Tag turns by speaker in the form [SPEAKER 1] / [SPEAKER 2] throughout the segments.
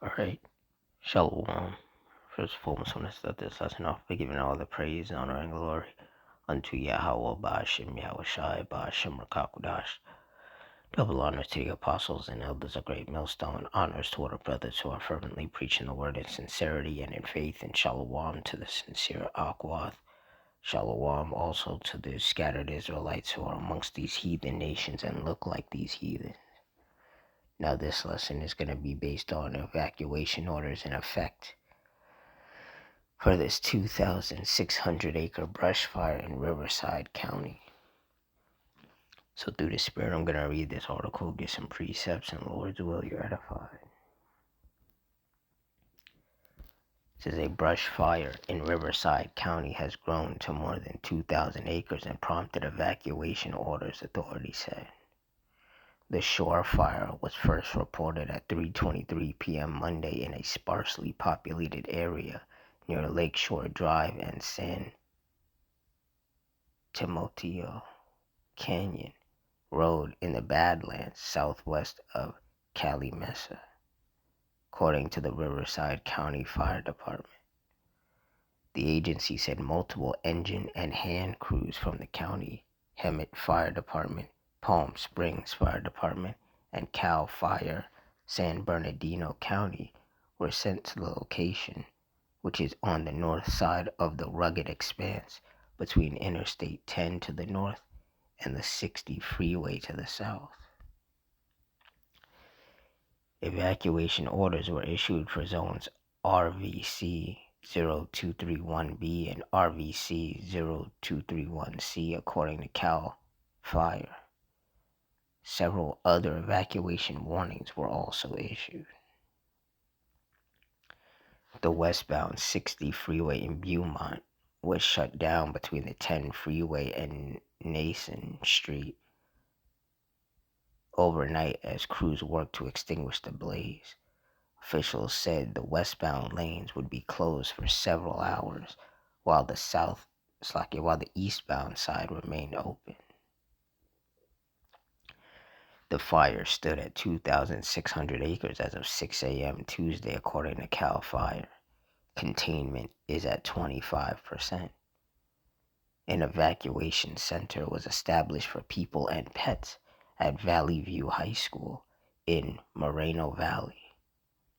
[SPEAKER 1] Alright, Shalom. First and foremost, I want to start this lesson off by giving all the praise, honor, and glory unto Yahweh, Ba'ashem, Yahweh Shai, Ba'ashem, Rakakudash. Double honors to the apostles and elders of Great Millstone. Honors to our brothers who are fervently preaching the word in sincerity and in faith. And Shalom to the sincere Akwath. Shalom also to the scattered Israelites who are amongst these heathen nations and look like these heathen. Now this lesson is going to be based on evacuation orders in effect for this 2,600-acre brush fire in Riverside County. So through the Spirit, I'm going to read this article, get some precepts, and Lord's will, you're edified. It says a brush fire in Riverside County has grown to more than 2,000 acres and prompted evacuation orders, authorities said. The shore fire was first reported at 3:23 p.m. Monday in a sparsely populated area near Lakeshore Drive and San Timoteo Canyon Road in the Badlands southwest of Calimesa, according to the Riverside County Fire Department. The agency said multiple engine and hand crews from the county Hemet Fire Department, Palm Springs Fire Department, and Cal Fire San Bernardino County were sent to the location, which is on the north side of the rugged expanse between Interstate 10 to the north and the 60 freeway to the south. Evacuation orders were issued for zones RVC 0231B and RVC 0231C, according to Cal Fire. Several other evacuation warnings were also issued. The westbound 60 freeway in Beaumont was shut down between the 10 freeway and Nason Street overnight as crews worked to extinguish the blaze. Officials said the westbound lanes would be closed for several hours while the eastbound side remained open. The fire stood at 2,600 acres as of 6 a.m. Tuesday, according to Cal Fire. Containment is at 25%. An evacuation center was established for people and pets at Valley View High School in Moreno Valley.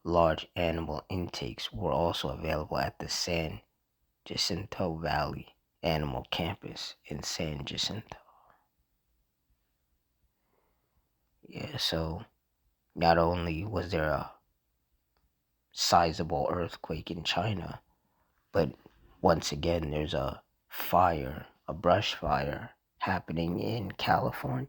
[SPEAKER 1] Large animal intakes were also available at the San Jacinto Valley Animal Campus in San Jacinto. Yeah, so not only was there a sizable earthquake in China, but once again there's a brush fire happening in California.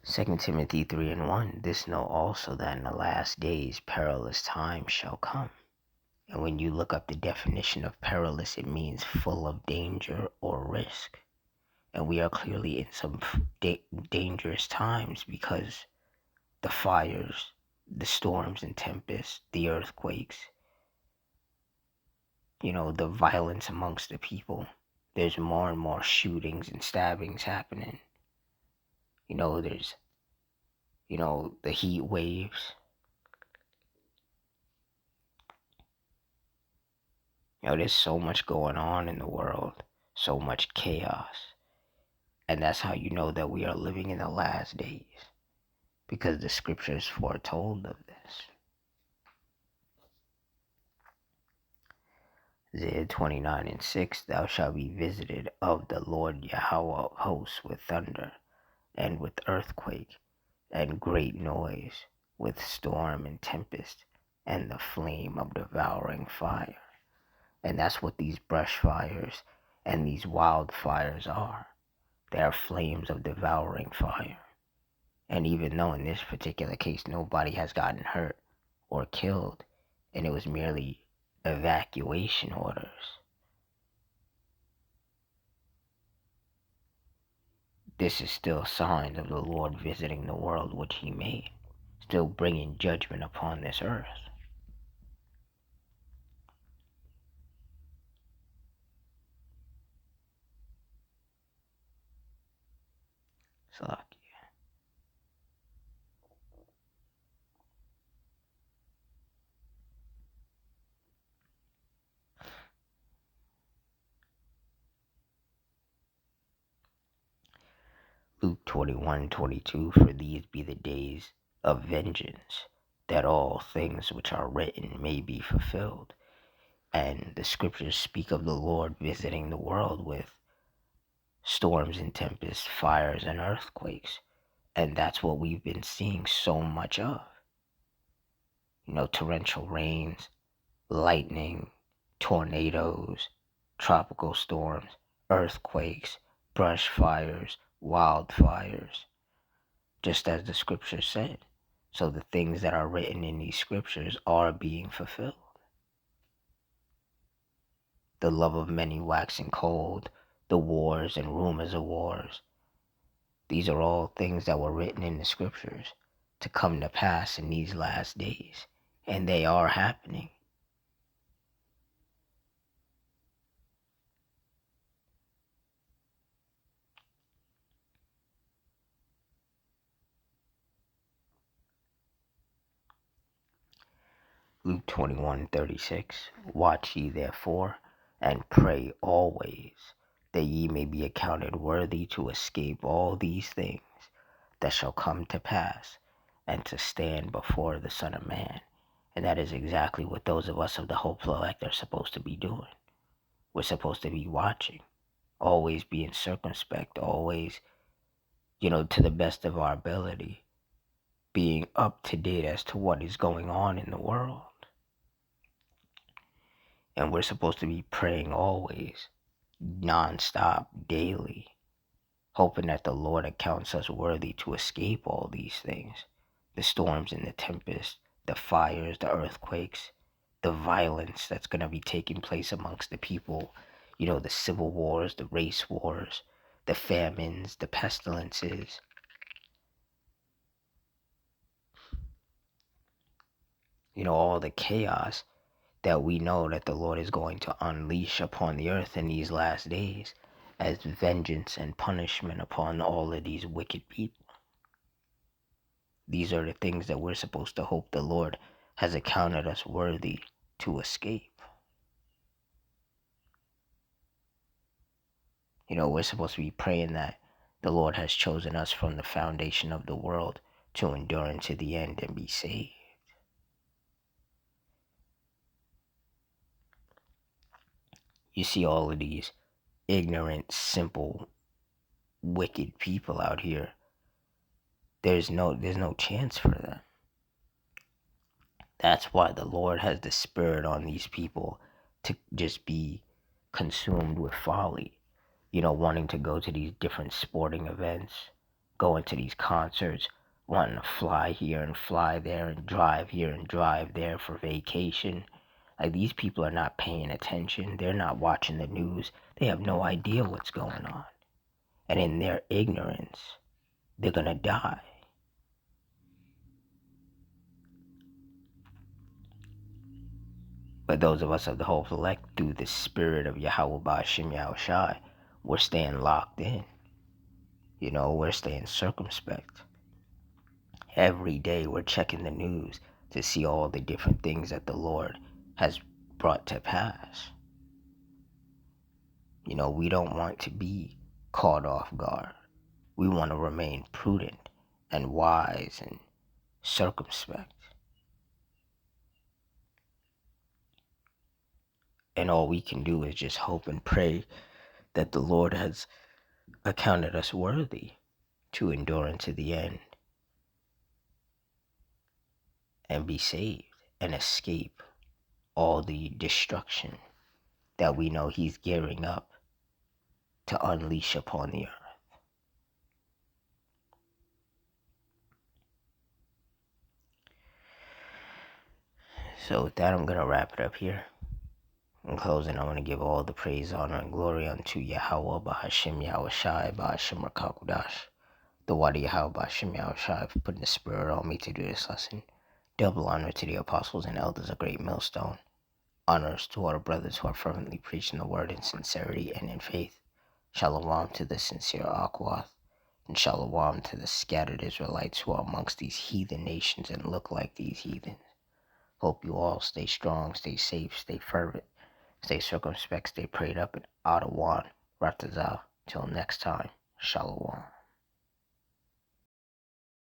[SPEAKER 1] 2 Timothy 3:1, this know also that in the last days perilous times shall come. And when you look up the definition of perilous, it means full of danger or risk. And we are clearly in some dangerous times because the fires, the storms and tempests, the earthquakes, the violence amongst the people. There's more and more shootings and stabbings happening. There's, the heat waves. There's so much going on in the world, so much chaos. And that's how you know that we are living in the last days, because the scriptures foretold of this. Isaiah 29:6, thou shalt be visited of the Lord Yahweh of hosts with thunder, and with earthquake, and great noise, with storm and tempest, and the flame of devouring fire. And that's what these brush fires and these wildfires are. They are flames of devouring fire. And even though in this particular case nobody has gotten hurt or killed, and it was merely evacuation orders, this is still signs of the Lord visiting the world which he made, still bringing judgment upon this earth. Salakia. Luke 21:22, for these be the days of vengeance, that all things which are written may be fulfilled. And the scriptures speak of the Lord visiting the world with storms and tempests, fires and earthquakes. And that's what we've been seeing so much of. Torrential rains, lightning, tornadoes, tropical storms, earthquakes, brush fires, wildfires, just as the scriptures said. So the things that are written in these scriptures are being fulfilled. The love of many waxing cold, the wars and rumors of wars. These are all things that were written in the scriptures to come to pass in these last days. And they are happening. Luke 21:36. Watch ye therefore, and pray always, that ye may be accounted worthy to escape all these things that shall come to pass, and to stand before the Son of Man. And that is exactly what those of us of the hopeful elect are supposed to be doing. We're supposed to be watching, always being circumspect, always, to the best of our ability, being up to date as to what is going on in the world. And we're supposed to be praying always, nonstop, daily, hoping that the Lord accounts us worthy to escape all these things, the storms and the tempests, the fires, the earthquakes, the violence that's going to be taking place amongst the people, the civil wars, the race wars, the famines, the pestilences. All the chaos that we know that the Lord is going to unleash upon the earth in these last days as vengeance and punishment upon all of these wicked people. These are the things that we're supposed to hope the Lord has accounted us worthy to escape. We're supposed to be praying that the Lord has chosen us from the foundation of the world to endure unto the end and be saved. You see all of these ignorant, simple, wicked people out here. There's no chance for them. That's why the Lord has the spirit on these people to just be consumed with folly. Wanting to go to these different sporting events, going to these concerts, wanting to fly here and fly there and drive here and drive there for vacation. Like, these people are not paying attention. They're not watching the news. They have no idea what's going on. And in their ignorance, they're going to die. But those of us of the hopeful elect, through the spirit of Yahweh Ba'Shem Yahushai, we're staying locked in. We're staying circumspect. Every day we're checking the news to see all the different things that the Lord has brought to pass. We don't want to be caught off guard. We want to remain prudent and wise and circumspect. And all we can do is just hope and pray that the Lord has accounted us worthy to endure unto the end and be saved and escape all the destruction that we know He's gearing up to unleash upon the earth. So with that, I'm going to wrap it up here. In closing, I want to give all the praise, honor, and glory unto Yahweh, Ba'Hashem, Yahushai, Ba'Hashem, Rakakudash, the Wadi Yahweh, Ba'Hashem, Yahushai, for putting the spirit on me to do this lesson. Double honor to the apostles and elders of Great Millstone. Honors to all the brothers who are fervently preaching the word in sincerity and in faith. Shalom to the sincere Akwath, and shalom to the scattered Israelites who are amongst these heathen nations and look like these heathens. Hope you all stay strong, stay safe, stay fervent, stay circumspect, stay prayed up, and out of one. Ratazah. Till next time, shalom.